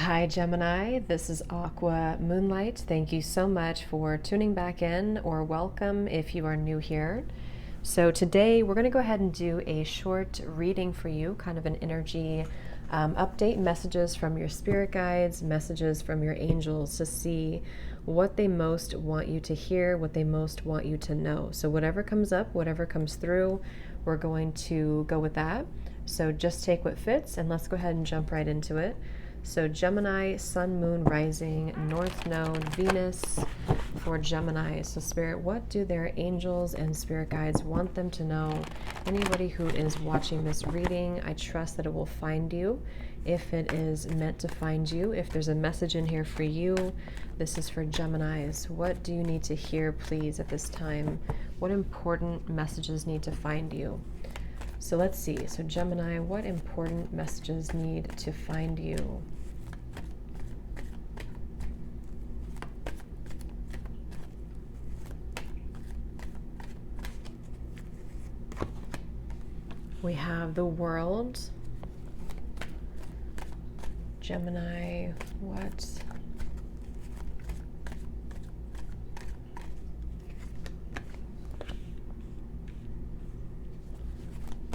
Hi Gemini, this is Aqua Moonlight. Thank you so much for tuning back in, or welcome if you are new here. So today we're going to go ahead and do a short reading for you, kind of an energy update, messages from your spirit guides, messages from your angels to see what they most want you to hear, what they most want you to know. So whatever comes up, whatever comes through, we're going to go with that. So just take what fits and let's go ahead and jump right into it. So Gemini, Sun, Moon, Rising, North Node, Venus for Gemini. So Spirit, what do their angels and spirit guides want them to know? Anybody who is watching this reading, I trust that it will find you if it is meant to find you. If there's a message in here for you, this is for Geminis. What do you need to hear, please, at this time? What important messages need to find you? So let's see. So Gemini, what important messages need to find you? We have the World. Gemini, what?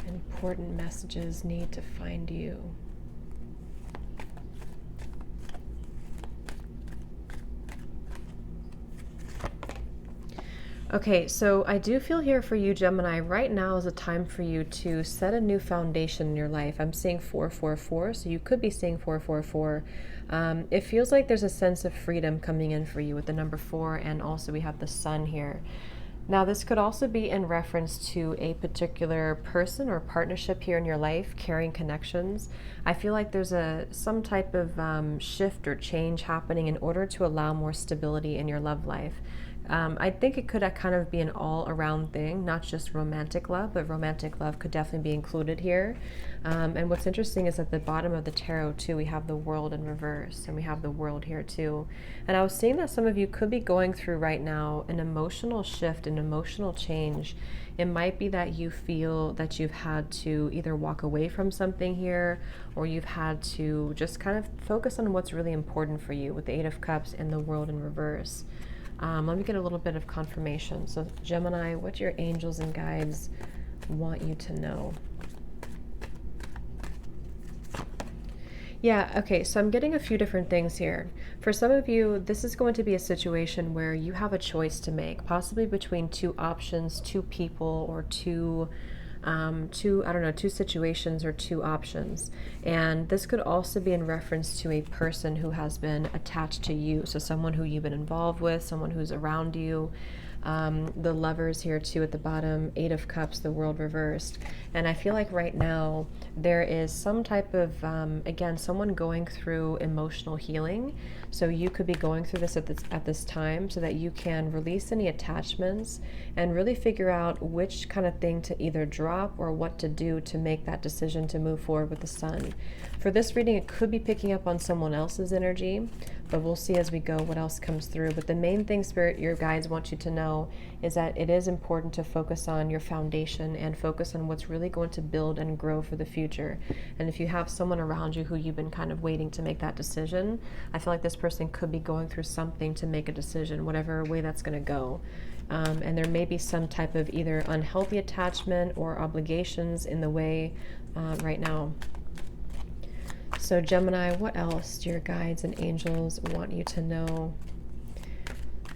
Important messages need to find you. Okay, so I do feel here for you, Gemini, right now is a time for you to set a new foundation in your life. I'm seeing 444, so you could be seeing 444. It feels like there's a sense of freedom coming in for you with the number 4, and also we have the Sun here. Now, this could also be in reference to a particular person or partnership here in your life, carrying connections. I feel like there's some type of shift or change happening in order to allow more stability in your love life. I think it could kind of be an all-around thing, not just romantic love, but romantic love could definitely be included here. And what's interesting is at the bottom of the tarot, too, we have the World in reverse, and we have the World here, too. And I was seeing that some of you could be going through right now an emotional shift, an emotional change. It might be that you feel that you've had to either walk away from something here, or you've had to just kind of focus on what's really important for you with the Eight of Cups and the World in reverse. Let me get a little bit of confirmation. So Gemini, what do your angels and guides want you to know? Yeah, okay, so I'm getting a few different things here. For some of you, this is going to be a situation where you have a choice to make, possibly between two options, two people, or two situations or two options. And this could also be in reference to a person who has been attached to you. So someone who you've been involved with, someone who's around you. The Lovers here too at the bottom, Eight of Cups, the World reversed. And I feel like right now there is some type of, again, someone going through emotional healing. So you could be going through this at this time so that you can release any attachments and really figure out which kind of thing to either drop or what to do to make that decision to move forward with the Sun. For this reading, it could be picking up on someone else's energy, but we'll see as we go what else comes through. But the main thing, Spirit, your guides want you to know is that it is important to focus on your foundation and focus on what's really going to build and grow for the future. And if you have someone around you who you've been kind of waiting to make that decision, I feel like this person could be going through something to make a decision, whatever way that's going to go. And there may be some type of either unhealthy attachment or obligations in the way right now. So Gemini, what else do your guides and angels want you to know?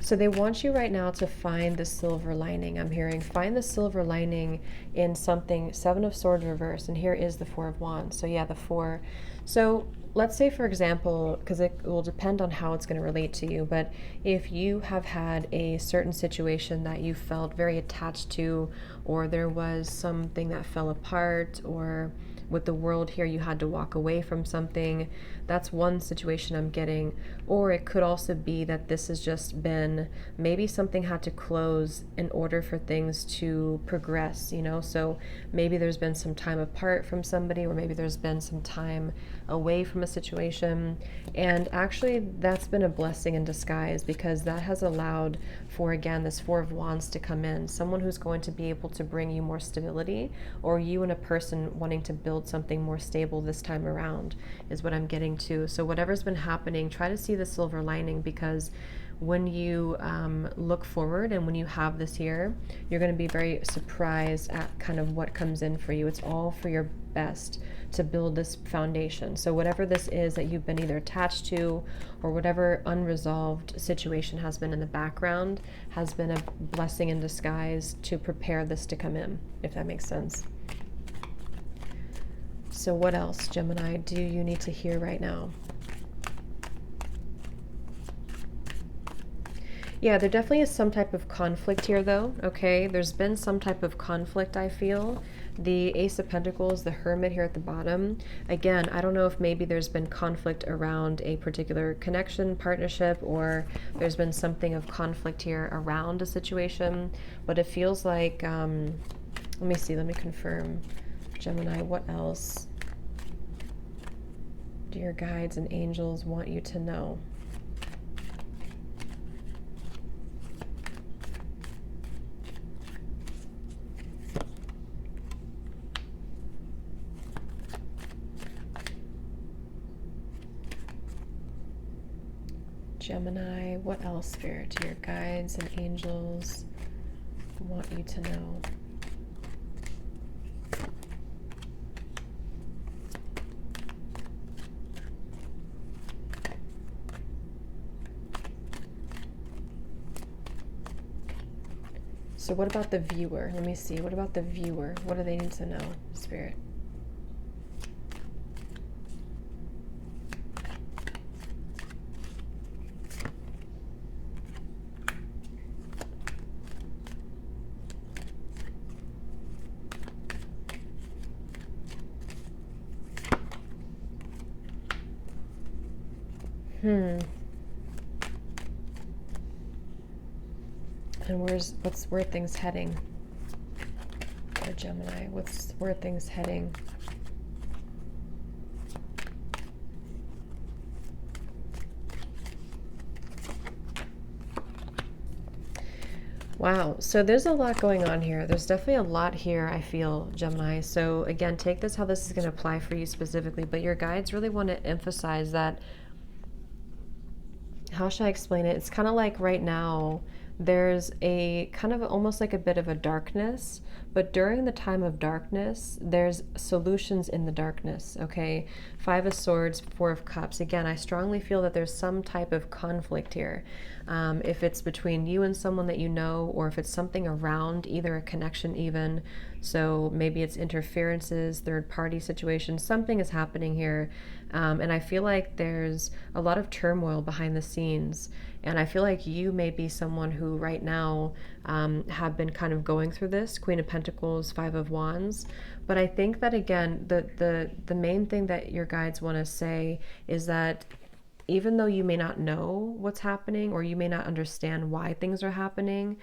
So they want you right now to find the silver lining. I'm hearing find the silver lining in something. Seven of Swords reverse, and here is the Four of Wands. So yeah, the 4. So let's say, for example, because it will depend on how it's going to relate to you, but if you have had a certain situation that you felt very attached to, or there was something that fell apart, or with the World here you had to walk away from something, that's one situation I'm getting. Or it could also be that this has just been, maybe something had to close in order for things to progress, you know? So maybe there's been some time apart from somebody, or maybe there's been some time away from a situation. And actually that's been a blessing in disguise, because that has allowed for, again, this Four of Wands to come in. Someone who's going to be able to bring you more stability, or you and a person wanting to build build something more stable this time around, is what I'm getting to. So whatever's been happening, try to see the silver lining, because when you look forward and when you have this here, you're going to be very surprised at kind of what comes in for you. It's all for your best to build this foundation. So whatever this is that you've been either attached to, or whatever unresolved situation has been in the background, has been a blessing in disguise to prepare this to come in, if that makes sense. So what else, Gemini, do you need to hear right now? Yeah, there definitely is some type of conflict here, though, okay? There's been some type of conflict, I feel. The Ace of Pentacles, the Hermit here at the bottom. Again, I don't know if maybe there's been conflict around a particular connection, partnership, or there's been something of conflict here around a situation, but it feels like, let me see, let me confirm. Gemini, what else do your guides and angels want you to know? Gemini, what else, Spirit, do your guides and angels want you to know? So what about the viewer? Let me see. What about the viewer? What do they need to know, Spirit? And where are things heading for Gemini? Where are things heading? Wow, so there's a lot going on here. There's definitely a lot here, I feel, Gemini. So again, take this how this is going to apply for you specifically, but your guides really want to emphasize that, how should I explain it? It's kind of like right now, there's a kind of almost like a bit of a darkness, but during the time of darkness, there's solutions in the darkness, okay? Five of Swords, Four of Cups. Again, I strongly feel that there's some type of conflict here. If it's between you and someone that you know, or if it's something around, either a connection even, so maybe it's interferences, third-party situations, something is happening here. And I feel like there's a lot of turmoil behind the scenes. And I feel like you may be someone who right now have been kind of going through this, Queen of Pentacles, Five of Wands. But I think that, again, the main thing that your guides want to say is that even though you may not know what's happening, or you may not understand why things are happening,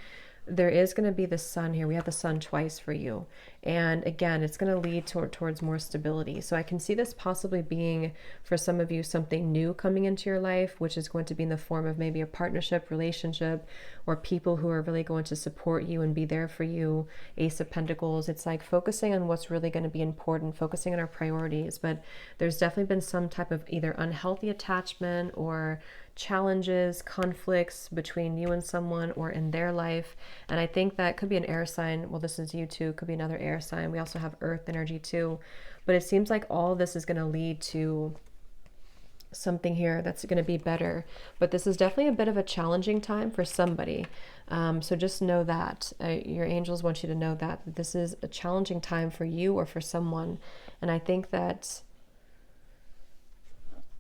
there is going to be the sun here. We have the sun twice for you. And again, it's going to lead towards more stability. So I can see this possibly being, for some of you, something new coming into your life, which is going to be in the form of maybe a partnership, relationship, or people who are really going to support you and be there for you. Ace of Pentacles. It's like focusing on what's really going to be important, focusing on our priorities. But there's definitely been some type of either unhealthy attachment or challenges, conflicts between you and someone or in their life. And I think that could be an air sign. Well, this is you too. Could be another air sign. We also have earth energy too. But it seems like all this is going to lead to something here that's going to be better. But this is definitely a bit of a challenging time for somebody. So just know that. Your angels want you to know that this is a challenging time for you or for someone. And I think that,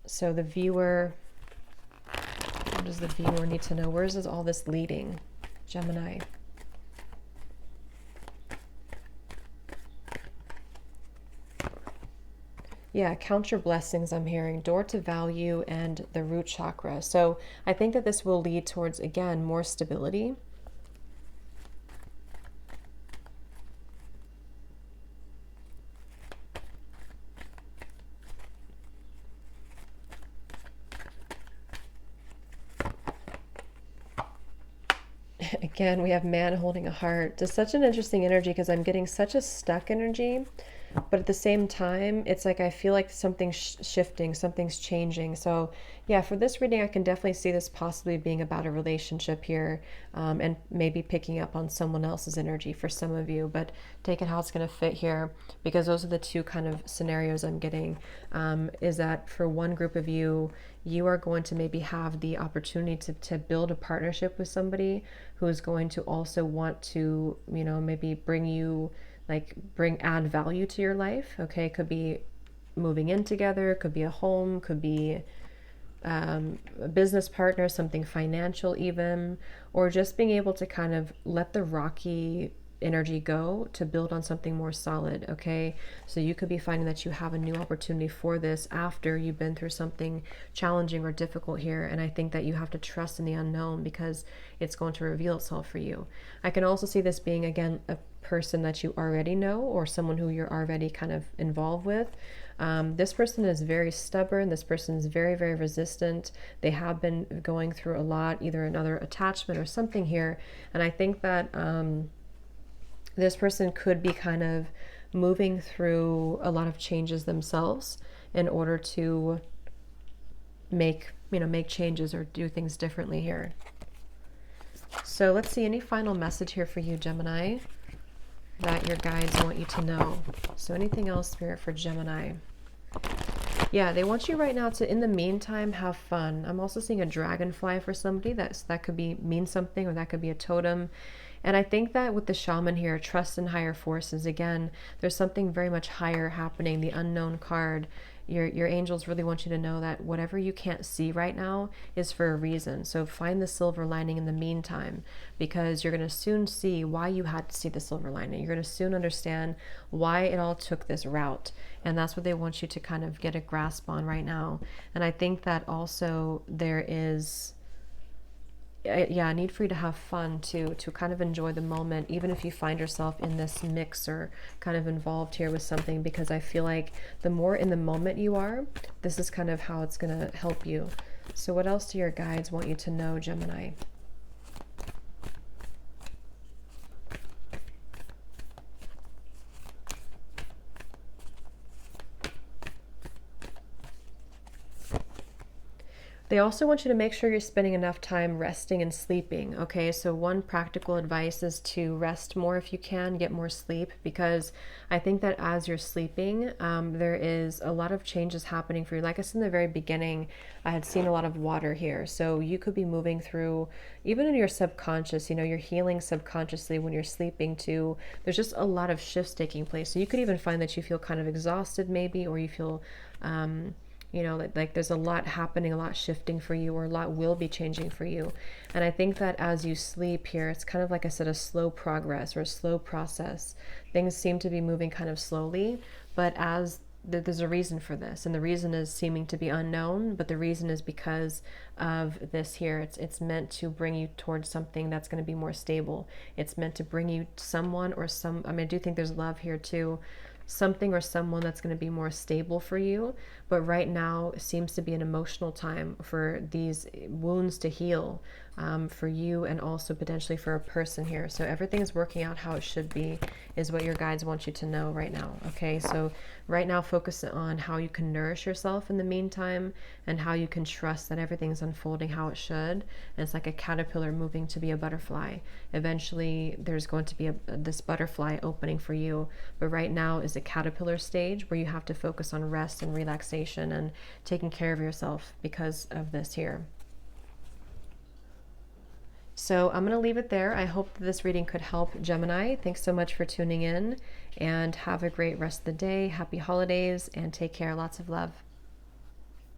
so the viewer, what does the viewer need to know? Where is all this leading, Gemini? Yeah, count your blessings, I'm hearing. Door to value and the root chakra. So I think that this will lead towards, again, more stability. Again, we have man holding a heart. Just such an interesting energy, because I'm getting such a stuck energy. but at the same time, it's like I feel like something's shifting, something's changing. So yeah, for this reading, I can definitely see this possibly being about a relationship here, and maybe picking up on someone else's energy for some of you, but take it how it's going to fit here, because those are the two kind of scenarios I'm getting. Is that for one group of you, you are going to maybe have the opportunity to build a partnership with somebody who is going to also want to, maybe bring you, like, add value to your life. Okay, could be moving in together, could be a home, could be a business partner, something financial even, or just being able to kind of let the rocky energy go to build on something more solid. Okay, so you could be finding that you have a new opportunity for this after you've been through something challenging or difficult here, and I think that you have to trust in the unknown because it's going to reveal itself for you. I can also see this being, again, a person that you already know or someone who you're already kind of involved with. This person is very stubborn. This person is very, very resistant. They have been going through a lot, either another attachment or something here. And I think that this person could be kind of moving through a lot of changes themselves in order to make changes or do things differently here. So let's see, any final message here for you, Gemini, that your guides want you to know. So anything else, Spirit, for Gemini? Yeah, they want you right now to, in the meantime, have fun. I'm also seeing a dragonfly for somebody. That could mean something, or that could be a totem. And I think that with the shaman here, trust in higher forces, again, there's something very much higher happening. The unknown card, your angels really want you to know that whatever you can't see right now is for a reason. So find the silver lining in the meantime, because you're going to soon see why you had to see the silver lining. You're going to soon understand why it all took this route. And that's what they want you to kind of get a grasp on right now. And I think that also there is, yeah, a need for you to have fun to kind of enjoy the moment, even if you find yourself in this mix or kind of involved here with something, because I feel like the more in the moment you are, this is kind of how it's going to help you. So what else do your guides want you to know, Gemini? They also want you to make sure you're spending enough time resting and sleeping. Okay, so one practical advice is to rest more if you can, get more sleep, because I think that as you're sleeping, there is a lot of changes happening for you. Like I said in the very beginning, I had seen a lot of water here. So you could be moving through, even in your subconscious, you're healing subconsciously when you're sleeping too. There's just a lot of shifts taking place. So you could even find that you feel kind of exhausted maybe, or you feel, like there's a lot happening, a lot shifting for you, or a lot will be changing for you. And I think that as you sleep here, it's kind of like I said, a slow progress or a slow process. Things seem to be moving kind of slowly, but there's a reason for this, and the reason is seeming to be unknown, but the reason is because of this here. It's meant to bring you towards something that's going to be more stable. It's meant to bring you someone or I do think there's love here too, something or someone that's going to be more stable for you. But right now seems to be an emotional time for these wounds to heal, for you, and also potentially for a person here. So everything is working out how it should be, is what your guides want you to know right now. Okay, so right now focus on how you can nourish yourself in the meantime, and how you can trust that everything's unfolding how it should. And it's like a caterpillar moving to be a butterfly. Eventually there's going to be this butterfly opening for you, but right now is a caterpillar stage where you have to focus on rest and relaxation and taking care of yourself because of this here. So I'm going to leave it there. I hope that this reading could help, Gemini. Thanks so much for tuning in, and have a great rest of the day. Happy holidays, and take care. Lots of love.